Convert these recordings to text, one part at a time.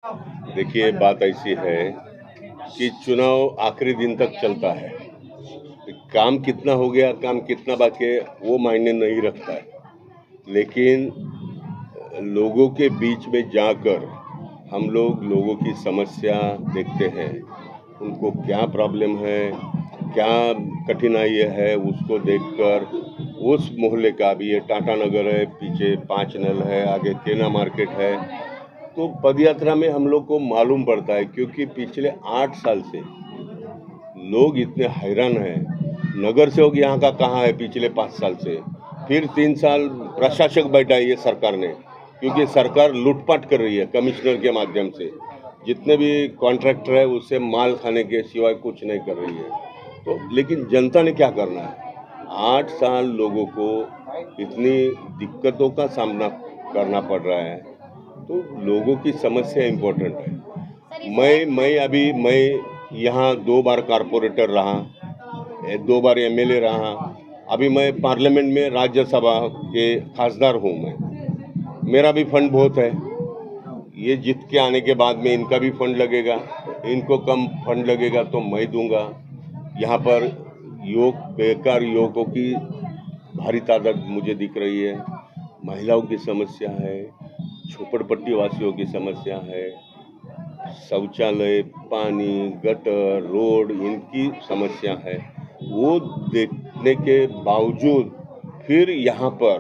देखिए, बात ऐसी है कि चुनाव आखिरी दिन तक चलता है। काम कितना हो गया, काम कितना बाकी है, वो मायने नहीं रखता है। लेकिन लोगों के बीच में जाकर हम लोग लोगों की समस्या देखते हैं। उनको क्या प्रॉब्लम है, क्या कठिनाई है, उसको देखकर उस मोहल्ले का भी ये टाटा नगर है, पीछे 5 नल है, आगे केना मार्केट है, तो पदयात्रा में हम लोग को मालूम पड़ता है क्योंकि पिछले 8 साल से लोग इतने हैरान हैं। नगर सेवक यहाँ का कहाँ है पिछले 5 साल से? फिर 3 साल प्रशासक बैठा है ये सरकार ने, क्योंकि सरकार लूटपाट कर रही है कमिश्नर के माध्यम से। जितने भी कॉन्ट्रैक्टर है उससे माल खाने के सिवाय कुछ नहीं कर रही है। तो लेकिन जनता ने क्या करना है? 8 साल लोगों को इतनी दिक्कतों का सामना करना पड़ रहा है, तो लोगों की समस्या इम्पोर्टेंट है। मैं यहाँ 2 बार कारपोरेटर रहा, 2 बार एमएलए रहा, अभी मैं पार्लियामेंट में राज्यसभा के खासदार हूँ मैं। मेरा भी फंड बहुत है। ये जीत के आने के बाद में इनका भी फंड लगेगा, इनको कम फंड लगेगा तो मैं दूंगा। यहाँ पर बेकार युवकों की भारी तादाद मुझे दिख रही है। महिलाओं की समस्या है, झोपड़पट्टी वासियों की समस्या है, शौचालय, पानी, गटर, रोड, इनकी समस्या है। वो देखने के बावजूद फिर यहाँ पर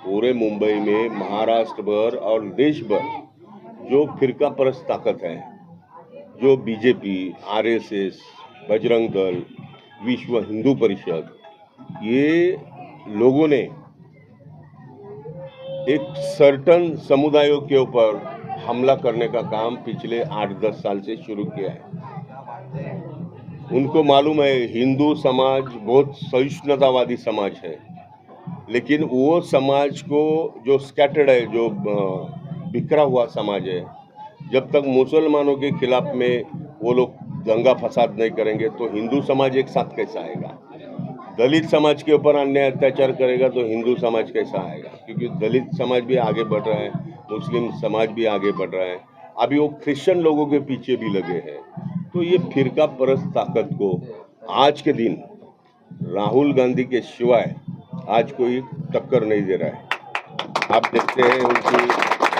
पूरे मुंबई में, महाराष्ट्र भर और देश भर जो फिरका परस्त ताकत है, जो बीजेपी, आरएसएस, बजरंग दल, विश्व हिंदू परिषद, ये लोगों ने एक सर्टन समुदायों के ऊपर हमला करने का काम पिछले 8-10 साल से शुरू किया है। उनको मालूम है हिंदू समाज बहुत सहिष्णुतावादी समाज है, लेकिन वो समाज को जो स्कैटर्ड है, जो बिखरा हुआ समाज है, जब तक मुसलमानों के खिलाफ में वो लोग दंगा फसाद नहीं करेंगे तो हिंदू समाज एक साथ कैसा आएगा? दलित समाज के ऊपर अन्याय अत्याचार करेगा तो हिंदू समाज कैसा आएगा? क्योंकि दलित समाज भी आगे बढ़ रहा है, मुस्लिम समाज भी आगे बढ़ रहा है, अभी वो क्रिश्चियन लोगों के पीछे भी लगे हैं। तो ये फिरका परस्त ताकत को आज के दिन राहुल गांधी के सिवाय आज कोई टक्कर नहीं दे रहा है। आप देखते हैं उनकी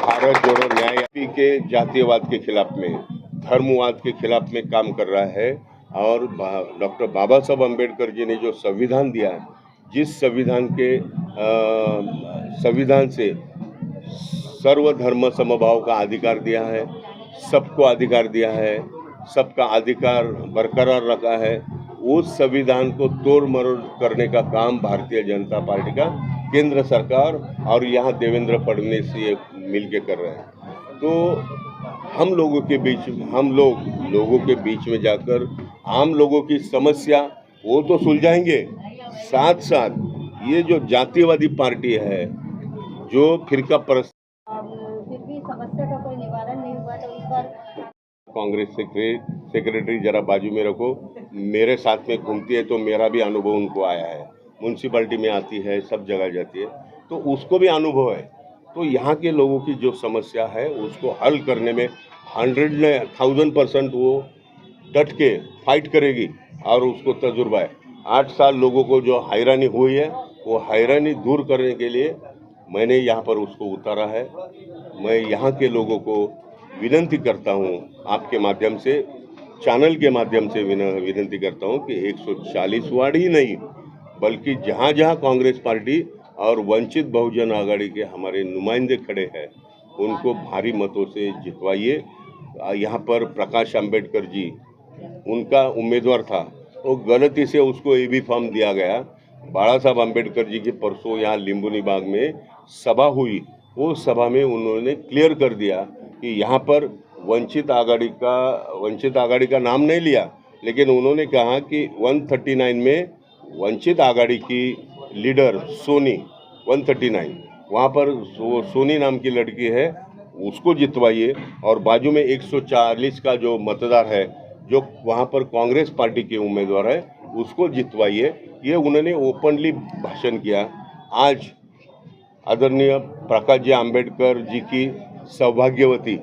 भारत जोड़ो न्याय के जातीयवाद के खिलाफ में, धर्मवाद के खिलाफ में काम कर रहा है। और डॉक्टर बाबा साहब अम्बेडकर जी ने जो संविधान दिया है, जिस संविधान से सर्वधर्म समभाव का अधिकार दिया है, सबको अधिकार दिया है, सबका अधिकार बरकरार रखा है, उस संविधान को तोड़ मरोड़ करने का काम भारतीय जनता पार्टी का केंद्र सरकार और यहाँ देवेंद्र फडणवीस ये मिलके कर रहे हैं। तो हम लोगों के बीच में जाकर आम लोगों की समस्या वो तो सुलझाएंगे, साथ साथ ये जो जातिवादी पार्टी है, जो फिरका परस्त, फिर भी समस्या का कोई निवारण नहीं हुआ, तो इस बार कांग्रेस सेक्रेटरी जरा बाजू में रखो, मेरे साथ में घूमती है तो मेरा भी अनुभव उनको आया है। म्यूनसिपैलिटी में आती है, सब जगह जाती है, तो उसको भी अनुभव है। तो यहाँ के लोगों की जो समस्या है उसको हल करने में 100% वो डट के फाइट करेगी और उसको तजुर्बा है। 8 साल लोगों को जो हैरानी हुई है, वो हैरानी दूर करने के लिए मैंने यहाँ पर उसको उतारा है। मैं यहाँ के लोगों को विनती करता हूँ, आपके माध्यम से, चैनल के माध्यम से विनती करता हूँ कि 140 वार्ड ही नहीं, बल्कि जहाँ जहाँ कांग्रेस पार्टी और वंचित बहुजन आघाड़ी के हमारे नुमाइंदे खड़े हैं, उनको भारी मतों से जितवाइए। यहाँ पर प्रकाश अंबेडकर जी, उनका उम्मीदवार था, वो गलती से उसको एबी फॉर्म दिया गया। बाला साहब अम्बेडकर जी की परसों यहाँ लिंबुनी बाग में सभा हुई, वो सभा में उन्होंने क्लियर कर दिया कि यहाँ पर वंचित आघाड़ी का नाम नहीं लिया, लेकिन उन्होंने कहा कि 139 में वंचित आघाड़ी की लीडर सोनी 139, वहाँ पर सोनी नाम की लड़की है, उसको जितवाइए। और बाजू में 140 का जो मतदार है, जो वहाँ पर कांग्रेस पार्टी के उम्मीदवार है, उसको जितवाइए। ये उन्होंने ओपनली भाषण किया। आज आदरणीय प्रकाश जी आम्बेडकर जी की सौभाग्यवती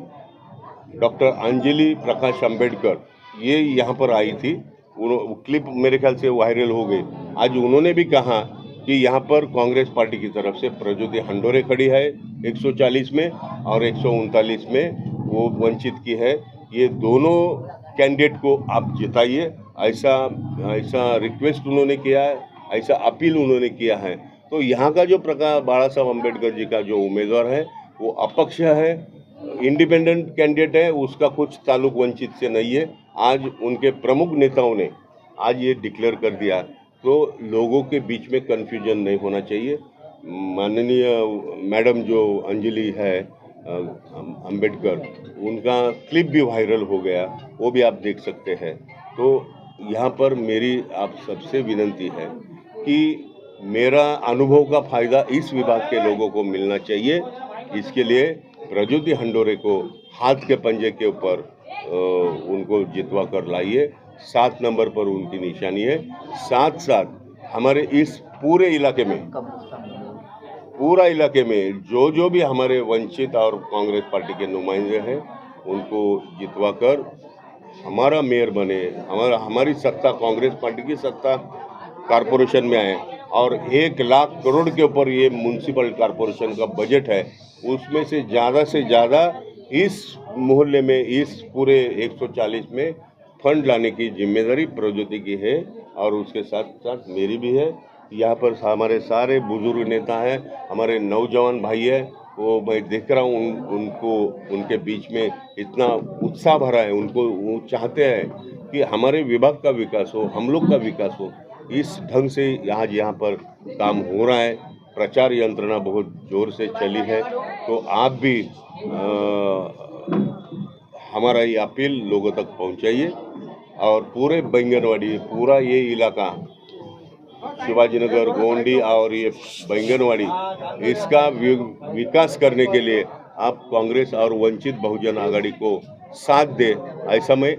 डॉक्टर अंजलि प्रकाश अंबेडकर, ये यहाँ पर आई थी। क्लिप मेरे ख्याल से वायरल हो गई। आज उन्होंने भी कहा कि यहाँ पर कांग्रेस पार्टी की तरफ से प्रज्योति हंडोरे खड़ी है 140 में और 139 में वो वंचित की है। ये दोनों कैंडिडेट को आप जिताइए, ऐसा रिक्वेस्ट उन्होंने किया है, ऐसा अपील उन्होंने किया है। तो यहाँ का जो प्रकाश बाला साहब अम्बेडकर जी का जो उम्मीदवार है वो अपक्ष है, इंडिपेंडेंट कैंडिडेट है, उसका कुछ ताल्लुक वंचित से नहीं है। आज उनके प्रमुख नेताओं ने आज ये डिक्लेयर कर दिया, तो लोगों के बीच में कन्फ्यूजन नहीं होना चाहिए। माननीय मैडम जो अंजलि है अंबेडकर, उनका क्लिप भी वायरल हो गया, वो भी आप देख सकते हैं। तो यहाँ पर मेरी आप सबसे विनती है कि मेरा अनुभव का फायदा इस विभाग के लोगों को मिलना चाहिए। इसके लिए प्रज्योति हंडोरे को हाथ के पंजे के ऊपर उनको जितवा कर लाइए। 7 नंबर पर उनकी निशानी है। साथ साथ हमारे इस पूरे इलाके में जो भी हमारे वंचित और कांग्रेस पार्टी के नुमाइंदे हैं, उनको जितवा कर हमारा मेयर बने, हमारी सत्ता, कांग्रेस पार्टी की सत्ता कारपोरेशन में आए। और 1 लाख करोड़ के ऊपर ये म्यूनसिपल कारपोरेशन का बजट है, उसमें से ज़्यादा इस मोहल्ले में, इस पूरे 140 में फंड लाने की जिम्मेदारी प्रज्योति की है और उसके साथ साथ मेरी भी है। यहाँ पर हमारे सारे बुजुर्ग नेता हैं, हमारे नौजवान भाई हैं, वो मैं देख रहा हूँ उनको, उनके बीच में इतना उत्साह भरा है। वो चाहते हैं कि हमारे विभाग का विकास हो, हम लोग का विकास हो। इस ढंग से यहाँ पर काम हो रहा है। प्रचार यंत्रणा बहुत जोर से चली है। तो आप भी हमारा ये अपील लोगों तक पहुंचाइए और पूरे बैंगनवाड़ी, पूरा ये इलाका शिवाजीनगर, गोंडी और ये बैंगनवाड़ी, इसका विकास करने के लिए आप कांग्रेस और वंचित बहुजन आघाड़ी को साथ दे, ऐसा मैं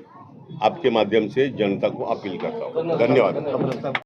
आपके माध्यम से जनता को अपील करता हूँ। धन्यवाद।